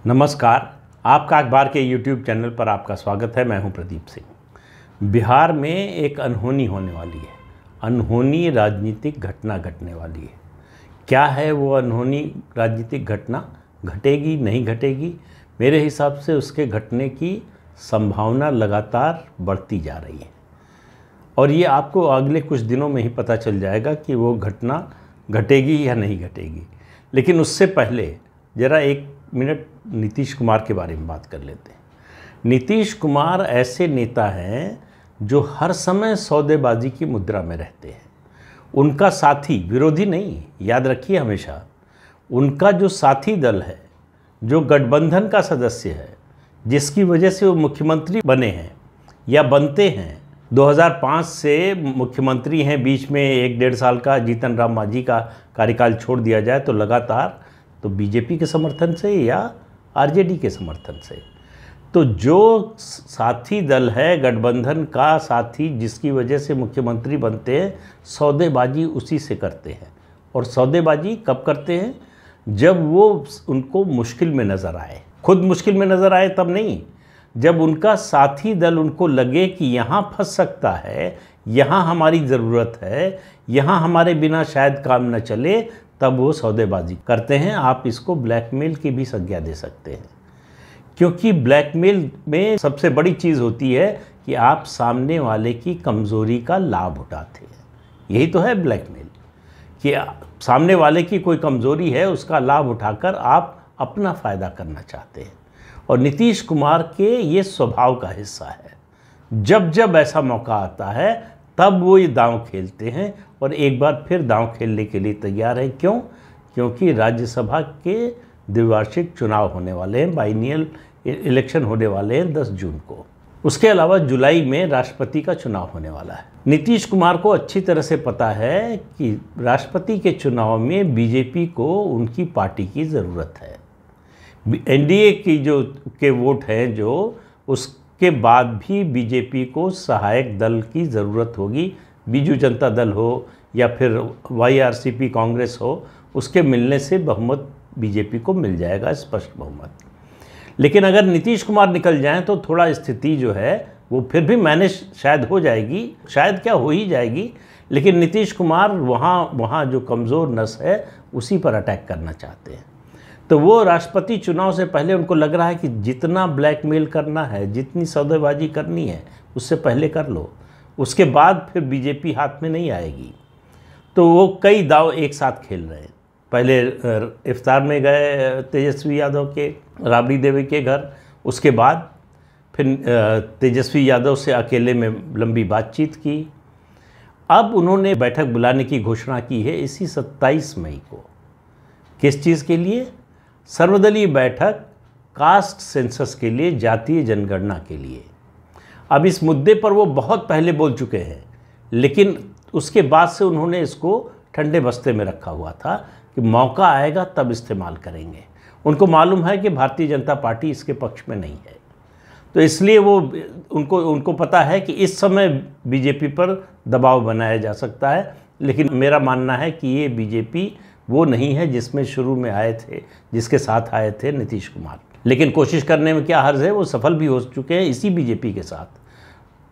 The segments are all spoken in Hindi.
नमस्कार। आपका अखबार के YouTube चैनल पर आपका स्वागत है। मैं हूं प्रदीप सिंह। बिहार में एक अनहोनी होने वाली है, अनहोनी राजनीतिक घटना घटने वाली है। क्या है वो अनहोनी राजनीतिक घटना? घटेगी नहीं घटेगी? मेरे हिसाब से उसके घटने की संभावना लगातार बढ़ती जा रही है और ये आपको अगले कुछ दिनों में ही पता चल जाएगा कि वो घटना घटेगी या नहीं घटेगी। लेकिन उससे पहले ज़रा एक मिनट नीतीश कुमार के बारे में बात कर लेते हैं। नीतीश कुमार ऐसे नेता हैं जो हर समय सौदेबाजी की मुद्रा में रहते हैं। उनका साथी, विरोधी नहीं, याद रखिए हमेशा, उनका जो साथी दल है, जो गठबंधन का सदस्य है, जिसकी वजह से वो मुख्यमंत्री बने हैं या बनते हैं, 2005 से मुख्यमंत्री हैं, बीच में 1-1.5 साल का जीतन राम मांझी का कार्यकाल छोड़ दिया जाए तो लगातार तो बीजेपी के समर्थन से या आरजेडी के समर्थन से। तो जो साथी दल है, गठबंधन का साथी, जिसकी वजह से मुख्यमंत्री बनते हैं, सौदेबाजी उसी से करते हैं। और सौदेबाजी कब करते हैं? जब वो उनको मुश्किल में नज़र आए। खुद मुश्किल में नज़र आए तब नहीं, जब उनका साथी दल उनको लगे कि यहाँ फंस सकता है, यहाँ हमारी ज़रूरत है, यहाँ हमारे बिना शायद काम न चले, तब वो सौदेबाजी करते हैं। आप इसको ब्लैकमेल की भी संज्ञा दे सकते हैं, क्योंकि ब्लैकमेल में सबसे बड़ी चीज़ होती है कि आप सामने वाले की कमज़ोरी का लाभ उठाते हैं। यही तो है ब्लैकमेल, कि सामने वाले की कोई कमज़ोरी है, उसका लाभ उठाकर आप अपना फ़ायदा करना चाहते हैं। और नीतीश कुमार के ये स्वभाव का हिस्सा है। जब जब ऐसा मौका आता है तब वो ये दांव खेलते हैं और एक बार फिर दांव खेलने के लिए तैयार हैं। क्यों? क्योंकि राज्यसभा के द्विवार्षिक चुनाव होने वाले हैं, बाइनियल इलेक्शन होने वाले हैं 10 जून को। उसके अलावा जुलाई में राष्ट्रपति का चुनाव होने वाला है। नीतीश कुमार को अच्छी तरह से पता है कि राष्ट्रपति के चुनाव में बीजेपी को उनकी पार्टी की ज़रूरत है। एनडीए की जो के वोट हैं, जो उसके बाद भी बीजेपी को सहायक दल की ज़रूरत होगी। बीजू जनता दल हो या फिर वाईआरसीपी कांग्रेस हो, उसके मिलने से बहुमत बीजेपी को मिल जाएगा, स्पष्ट बहुमत। लेकिन अगर नीतीश कुमार निकल जाएं तो थोड़ा स्थिति जो है वो फिर भी मैनेज शायद हो जाएगी, शायद क्या हो ही जाएगी। लेकिन नीतीश कुमार वहाँ जो कमज़ोर नस है उसी पर अटैक करना चाहते हैं। तो वो राष्ट्रपति चुनाव से पहले उनको लग रहा है कि जितना ब्लैकमेल करना है, जितनी सौदेबाजी करनी है, उससे पहले कर लो, उसके बाद फिर बीजेपी हाथ में नहीं आएगी। तो वो कई दाव एक साथ खेल रहे हैं। पहले इफ्तार में गए तेजस्वी यादव के, राबड़ी देवी के घर, उसके बाद फिर तेजस्वी यादव से अकेले में लंबी बातचीत की। अब उन्होंने बैठक बुलाने की घोषणा की है इसी 27 मई को। किस चीज़ के लिए? सर्वदलीय बैठक कास्ट सेंसस के लिए, जातीय जनगणना के लिए। अब इस मुद्दे पर वो बहुत पहले बोल चुके हैं, लेकिन उसके बाद से उन्होंने इसको ठंडे बस्ते में रखा हुआ था कि मौका आएगा तब इस्तेमाल करेंगे। उनको मालूम है कि भारतीय जनता पार्टी इसके पक्ष में नहीं है, तो इसलिए वो उनको पता है कि इस समय बीजेपी पर दबाव बनाया जा सकता है। लेकिन मेरा मानना है कि ये बीजेपी वो नहीं है जिसमें शुरू में आए थे, जिसके साथ आए थे नीतीश कुमार। लेकिन कोशिश करने में क्या हर्ज है, वो सफल भी हो चुके हैं इसी बीजेपी के साथ।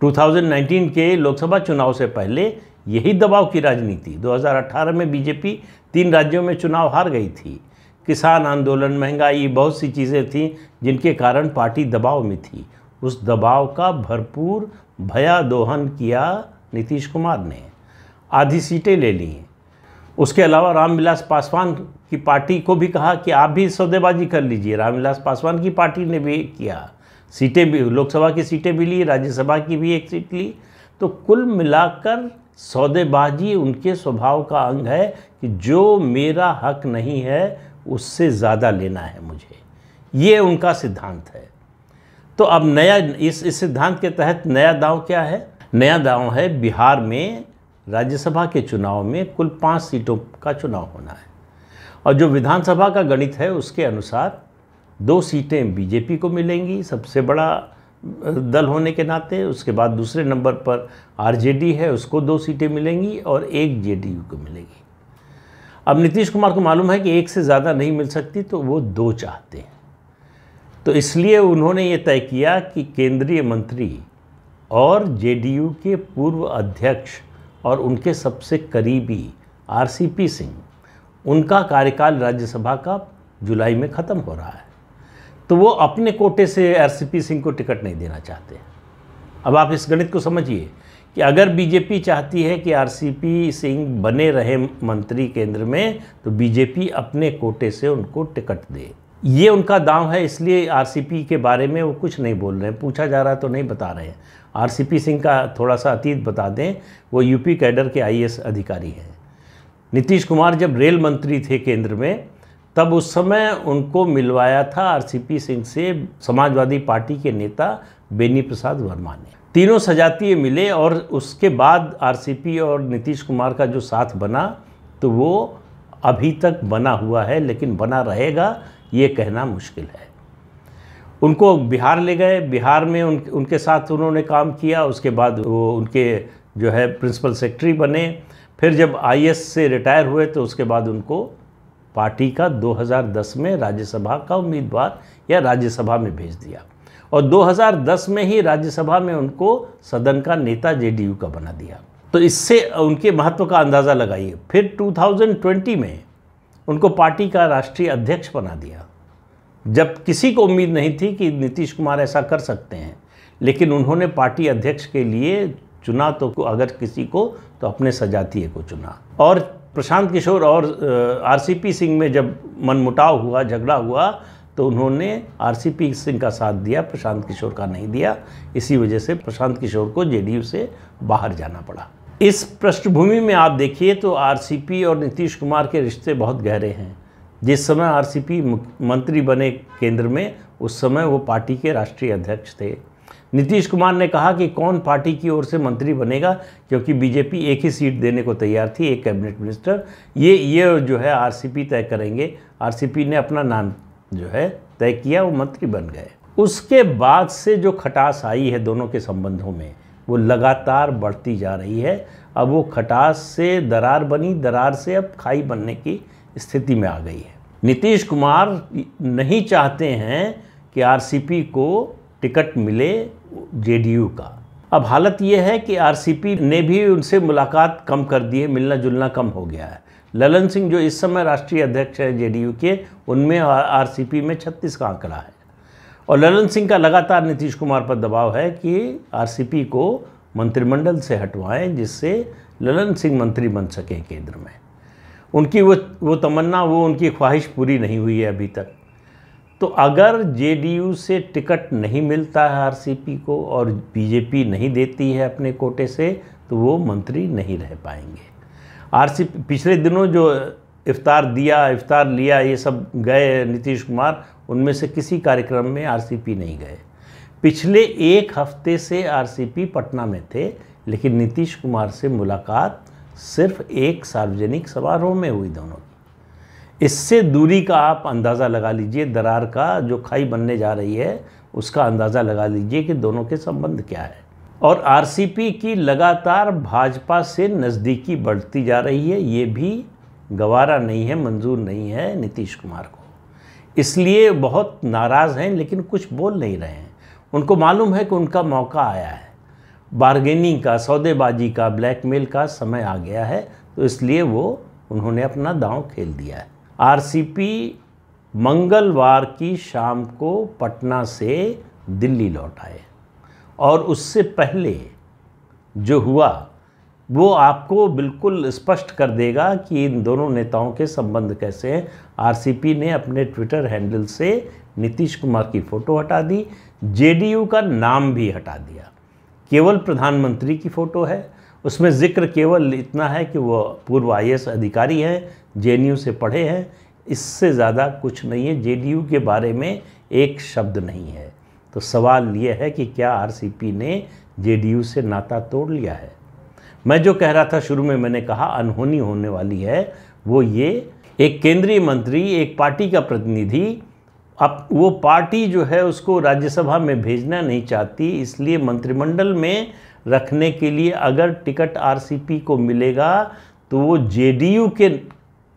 2019 के लोकसभा चुनाव से पहले यही दबाव की राजनीति, 2018 में बीजेपी 3 राज्यों में चुनाव हार गई थी। किसान आंदोलन, महंगाई, बहुत सी चीज़ें थीं जिनके कारण पार्टी दबाव में थी। उस दबाव का भरपूर भयादोहन किया नीतीश कुमार ने, आधी सीटें ले ली। उसके अलावा रामविलास पासवान की पार्टी को भी कहा कि आप भी सौदेबाजी कर लीजिए। रामविलास पासवान की पार्टी ने भी किया, सीटें भी, लोकसभा की सीटें भी ली, राज्यसभा की भी 1 सीट ली। तो कुल मिलाकर सौदेबाजी उनके स्वभाव का अंग है कि जो मेरा हक नहीं है उससे ज़्यादा लेना है मुझे, ये उनका सिद्धांत है। तो अब नया इस सिद्धांत के तहत नया दांव क्या है? नया दांव है बिहार में राज्यसभा के चुनाव में कुल 5 सीटों का चुनाव होना है। और जो विधानसभा का गणित है उसके अनुसार 2 सीटें बीजेपी को मिलेंगी, सबसे बड़ा दल होने के नाते। उसके बाद दूसरे नंबर पर आरजेडी है, उसको 2 सीटें मिलेंगी और 1 जेडीयू को मिलेगी। अब नीतीश कुमार को मालूम है कि 1 से ज़्यादा नहीं मिल सकती, तो वो 2 चाहते हैं। तो इसलिए उन्होंने ये तय किया कि केंद्रीय मंत्री और जेडीयू के पूर्व अध्यक्ष और उनके सबसे करीबी आरसीपी सिंह, उनका कार्यकाल राज्यसभा का जुलाई में ख़त्म हो रहा है, तो वो अपने कोटे से आरसीपी सिंह को टिकट नहीं देना चाहते। अब आप इस गणित को समझिए कि अगर बीजेपी चाहती है कि आरसीपी सिंह बने रहे मंत्री केंद्र में, तो बीजेपी अपने कोटे से उनको टिकट दे। ये उनका दांव है, इसलिए आरसीपी के बारे में वो कुछ नहीं बोल रहे हैं। पूछा जा रहा है तो नहीं बता रहे हैं। आरसीपी सिंह का थोड़ा सा अतीत बता दें, वो यूपी कैडर के आईएएस अधिकारी हैं। नीतीश कुमार जब रेल मंत्री थे केंद्र में, तब उस समय उनको मिलवाया था आरसीपी सिंह से समाजवादी पार्टी के नेता बेनी प्रसाद वर्मा ने। तीनों सजातीय मिले और उसके बाद आरसीपी और नीतीश कुमार का जो साथ बना, तो वो अभी तक बना हुआ है, लेकिन बना रहेगा ये कहना मुश्किल है। उनको बिहार ले गए, बिहार में उनके साथ उन्होंने काम किया। उसके बाद वो उनके जो है प्रिंसिपल सेक्रेटरी बने। फिर जब आईएएस से रिटायर हुए तो उसके बाद उनको पार्टी का 2010 में राज्यसभा का उम्मीदवार या राज्यसभा में भेज दिया, और 2010 में ही राज्यसभा में उनको सदन का नेता जेडीयू का बना दिया। तो इससे उनके महत्व का अंदाज़ा लगाइए। फिर 2020 में उनको पार्टी का राष्ट्रीय अध्यक्ष बना दिया, जब किसी को उम्मीद नहीं थी कि नीतीश कुमार ऐसा कर सकते हैं, लेकिन उन्होंने पार्टी अध्यक्ष के लिए चुना तो अगर किसी को तो अपने सजातीय को चुना। और प्रशांत किशोर और आरसीपी सिंह में जब मनमुटाव हुआ, झगड़ा हुआ, तो उन्होंने आरसीपी सिंह का साथ दिया, प्रशांत किशोर का नहीं दिया। इसी वजह से प्रशांत किशोर को जेडीयू से बाहर जाना पड़ा। इस पृष्ठभूमि में आप देखिए तो आरसीपी और नीतीश कुमार के रिश्ते बहुत गहरे हैं। जिस समय आरसीपी मंत्री बने केंद्र में, उस समय वो पार्टी के राष्ट्रीय अध्यक्ष थे। नीतीश कुमार ने कहा कि कौन पार्टी की ओर से मंत्री बनेगा, क्योंकि बीजेपी एक ही सीट देने को तैयार थी, एक कैबिनेट मिनिस्टर। ये जो है आरसीपी तय करेंगे। आरसीपी ने अपना नाम जो है तय किया, वो मंत्री बन गए। उसके बाद से जो खटास आई है दोनों के संबंधों में, वो लगातार बढ़ती जा रही है। अब वो खटास से दरार बनी, दरार से अब खाई बनने की स्थिति में आ गई है। नीतीश कुमार नहीं चाहते हैं कि आरसीपी को टिकट मिले जेडीयू का। अब हालत ये है कि आरसीपी ने भी उनसे मुलाकात कम कर दी है, मिलना जुलना कम हो गया है। ललन सिंह जो इस समय राष्ट्रीय अध्यक्ष है जेडीयू के, उनमें आरसीपी में 36 का आंकड़ा है, और ललन सिंह का लगातार नीतीश कुमार पर दबाव है कि आरसीपी को मंत्रिमंडल से हटवाएं, जिससे ललन सिंह मंत्री बन सकें केंद्र में। उनकी वो तमन्ना, वो उनकी ख्वाहिश पूरी नहीं हुई है अभी तक। तो अगर जेडीयू से टिकट नहीं मिलता है आरसीपी को, और बीजेपी नहीं देती है अपने कोटे से, तो वो मंत्री नहीं रह पाएंगे। आरसीपी पिछले दिनों जो इफ्तार लिया, ये सब गए नीतीश कुमार, उनमें से किसी कार्यक्रम में आरसीपी नहीं गए। पिछले एक हफ्ते से आरसीपी पटना में थे, लेकिन नीतीश कुमार से मुलाकात सिर्फ एक सार्वजनिक समारोह में हुई दोनों की। इससे दूरी का आप अंदाज़ा लगा लीजिए, दरार का जो खाई बनने जा रही है उसका अंदाज़ा लगा लीजिए कि दोनों के संबंध क्या है। और आरसीपी की लगातार भाजपा से नज़दीकी बढ़ती जा रही है, ये भी गवारा नहीं है, मंजूर नहीं है नीतीश कुमार को। इसलिए बहुत नाराज़ हैं, लेकिन कुछ बोल नहीं रहे हैं। उनको मालूम है कि उनका मौका आया है, बार्गेनिंग का, सौदेबाजी का, ब्लैकमेल का समय आ गया है, तो इसलिए उन्होंने अपना दांव खेल दिया है। आरसीपी मंगलवार की शाम को पटना से दिल्ली लौट आए, और उससे पहले जो हुआ वो आपको बिल्कुल स्पष्ट कर देगा कि इन दोनों नेताओं के संबंध कैसे हैं। आरसीपी ने अपने ट्विटर हैंडल से नीतीश कुमार की फ़ोटो हटा दी, जेडीयू का नाम भी हटा दिया, केवल प्रधानमंत्री की फ़ोटो है। उसमें जिक्र केवल इतना है कि वो पूर्व आईएएस अधिकारी हैं, जेएनयू से पढ़े हैं, इससे ज़्यादा कुछ नहीं है। जेडीयू के बारे में एक शब्द नहीं है। तो सवाल ये है कि क्या आरसीपी ने जेडीयू से नाता तोड़ लिया है? मैं जो कह रहा था शुरू में, मैंने कहा अनहोनी होने वाली है, वो ये एक केंद्रीय मंत्री, एक पार्टी का प्रतिनिधि, अब वो पार्टी जो है उसको राज्यसभा में भेजना नहीं चाहती, इसलिए मंत्रिमंडल में रखने के लिए अगर टिकट आरसीपी को मिलेगा तो वो जेडीयू के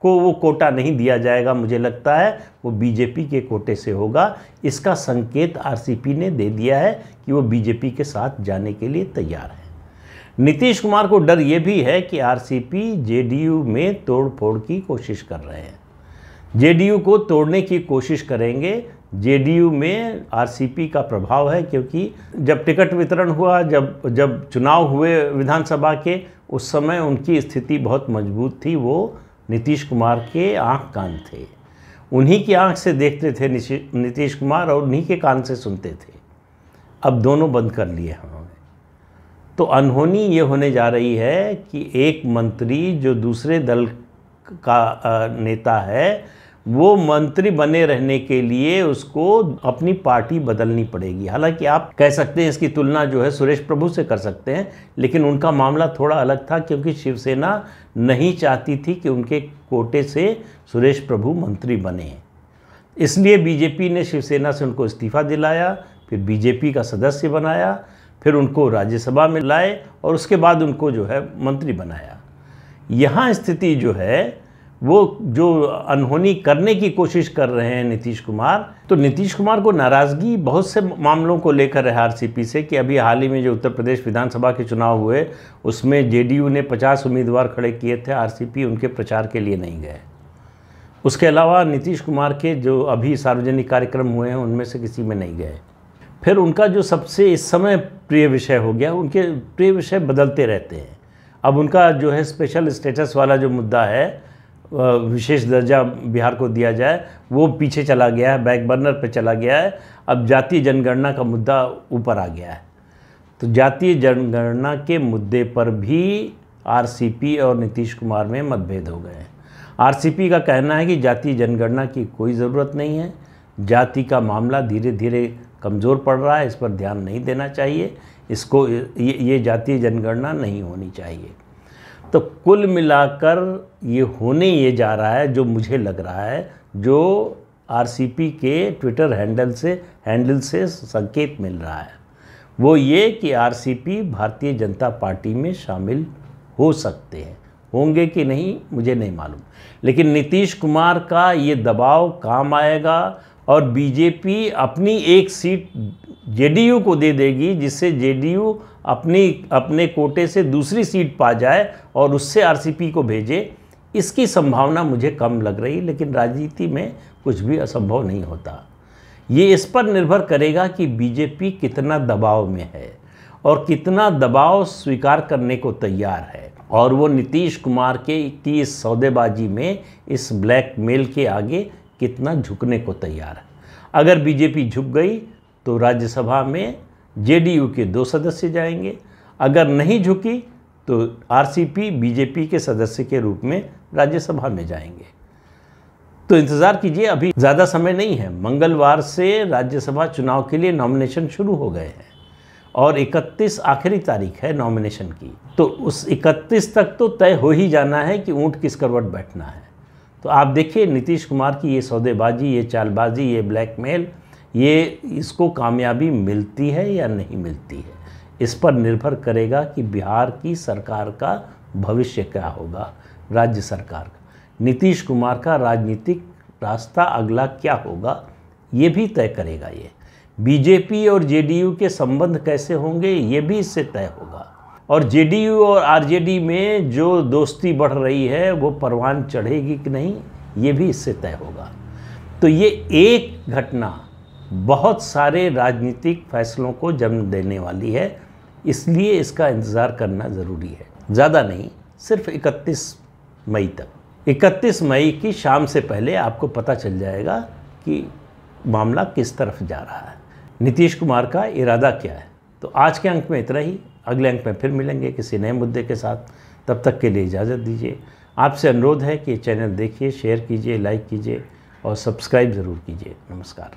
को वो कोटा नहीं दिया जाएगा, मुझे लगता है वो बीजेपी के कोटे से होगा। इसका संकेत आरसीपी ने दे दिया है कि वो बीजेपी के साथ जाने के लिए तैयार है। नीतीश कुमार को डर ये भी है कि आरसीपी जेडीयू में तोड़फोड़ की कोशिश कर रहे हैं, जेडीयू को तोड़ने की कोशिश करेंगे। जेडीयू में आरसीपी का प्रभाव है, क्योंकि जब टिकट वितरण हुआ, जब चुनाव हुए विधानसभा के, उस समय उनकी स्थिति बहुत मजबूत थी। वो नीतीश कुमार के आंख कान थे, उन्हीं की आंख से देखते थे नीतीश कुमार और उन्हीं के कान से सुनते थे। अब दोनों बंद कर लिए उन्होंने। तो अनहोनी ये होने जा रही है कि एक मंत्री जो दूसरे दल का नेता है, वो मंत्री बने रहने के लिए उसको अपनी पार्टी बदलनी पड़ेगी। हालांकि आप कह सकते हैं इसकी तुलना जो है सुरेश प्रभु से कर सकते हैं, लेकिन उनका मामला थोड़ा अलग था, क्योंकि शिवसेना नहीं चाहती थी कि उनके कोटे से सुरेश प्रभु मंत्री बने। इसलिए बीजेपी ने शिवसेना से उनको इस्तीफा दिलाया, फिर बीजेपी का सदस्य बनाया, फिर उनको राज्यसभा में लाए और उसके बाद उनको जो है मंत्री बनाया। यहाँ स्थिति जो है वो जो अनहोनी करने की कोशिश कर रहे हैं नीतीश कुमार, तो नीतीश कुमार को नाराज़गी बहुत से मामलों को लेकर है आरसीपी से, कि अभी हाल ही में जो उत्तर प्रदेश विधानसभा के चुनाव हुए उसमें जेडीयू ने 50 उम्मीदवार खड़े किए थे, आरसीपी उनके प्रचार के लिए नहीं गए। उसके अलावा नीतीश कुमार के जो अभी सार्वजनिक कार्यक्रम हुए हैं उनमें से किसी में नहीं गए। फिर उनका जो सबसे इस समय प्रिय विषय हो गया, उनके प्रिय विषय बदलते रहते हैं। अब उनका जो है स्पेशल स्टेटस वाला जो मुद्दा है, विशेष दर्जा बिहार को दिया जाए, वो पीछे चला गया है, बैक बर्नर पे चला गया है। अब जातीय जनगणना का मुद्दा ऊपर आ गया है। तो जातीय जनगणना के मुद्दे पर भी आरसीपी और नीतीश कुमार में मतभेद हो गए हैं। आरसीपी का कहना है कि जातीय जनगणना की कोई ज़रूरत नहीं है, जाति का मामला धीरे धीरे कमज़ोर पड़ रहा है, इस पर ध्यान नहीं देना चाहिए, इसको ये जातीय जनगणना नहीं होनी चाहिए। तो कुल मिलाकर ये जा रहा है, जो मुझे लग रहा है, जो आरसीपी के ट्विटर हैंडल से संकेत मिल रहा है, वो ये कि आरसीपी भारतीय जनता पार्टी में शामिल हो सकते हैं। होंगे कि नहीं मुझे नहीं मालूम, लेकिन नीतीश कुमार का ये दबाव काम आएगा और बीजेपी अपनी एक सीट जेडीयू को दे देगी, जिससे जेडीयू अपने कोटे से दूसरी सीट पा जाए और उससे आरसीपी को भेजे। इसकी संभावना मुझे कम लग रही, लेकिन राजनीति में कुछ भी असंभव नहीं होता। ये इस पर निर्भर करेगा कि बीजेपी कितना दबाव में है और कितना दबाव स्वीकार करने को तैयार है, और वो नीतीश कुमार की इस सौदेबाजी में, इस ब्लैकमेल के आगे कितना झुकने को तैयार है। अगर बीजेपी झुक गई तो राज्यसभा में जेडीयू के 2 सदस्य जाएंगे, अगर नहीं झुकी तो आरसीपी बीजेपी के सदस्य के रूप में राज्यसभा में जाएंगे। तो इंतज़ार कीजिए, अभी ज़्यादा समय नहीं है। मंगलवार से राज्यसभा चुनाव के लिए नॉमिनेशन शुरू हो गए हैं और 31 आखिरी तारीख है नॉमिनेशन की। तो उस 31 तक तो तय हो ही जाना है कि ऊँट किस करवट बैठना है। तो आप देखिए नीतीश कुमार की ये सौदेबाजी, ये चालबाजी, ये ब्लैकमेल, इसको कामयाबी मिलती है या नहीं मिलती है, इस पर निर्भर करेगा कि बिहार की सरकार का भविष्य क्या होगा, राज्य सरकार का, नीतीश कुमार का राजनीतिक रास्ता अगला क्या होगा, ये भी तय करेगा। ये बीजेपी और जेडीयू के संबंध कैसे होंगे, ये भी इससे तय होगा। और जेडीयू और आरजेडी में जो दोस्ती बढ़ रही है वो परवान चढ़ेगी कि नहीं, ये भी इससे तय होगा। तो ये एक घटना बहुत सारे राजनीतिक फैसलों को जन्म देने वाली है, इसलिए इसका इंतज़ार करना ज़रूरी है। ज़्यादा नहीं, सिर्फ 31 मई तक। 31 मई की शाम से पहले आपको पता चल जाएगा कि मामला किस तरफ जा रहा है, नीतीश कुमार का इरादा क्या है। तो आज के अंक में इतना ही, अगले अंक में फिर मिलेंगे किसी नए मुद्दे के साथ। तब तक के लिए इजाज़त दीजिए। आपसे अनुरोध है कि चैनल देखिए, शेयर कीजिए, लाइक कीजिए और सब्सक्राइब ज़रूर कीजिए। नमस्कार।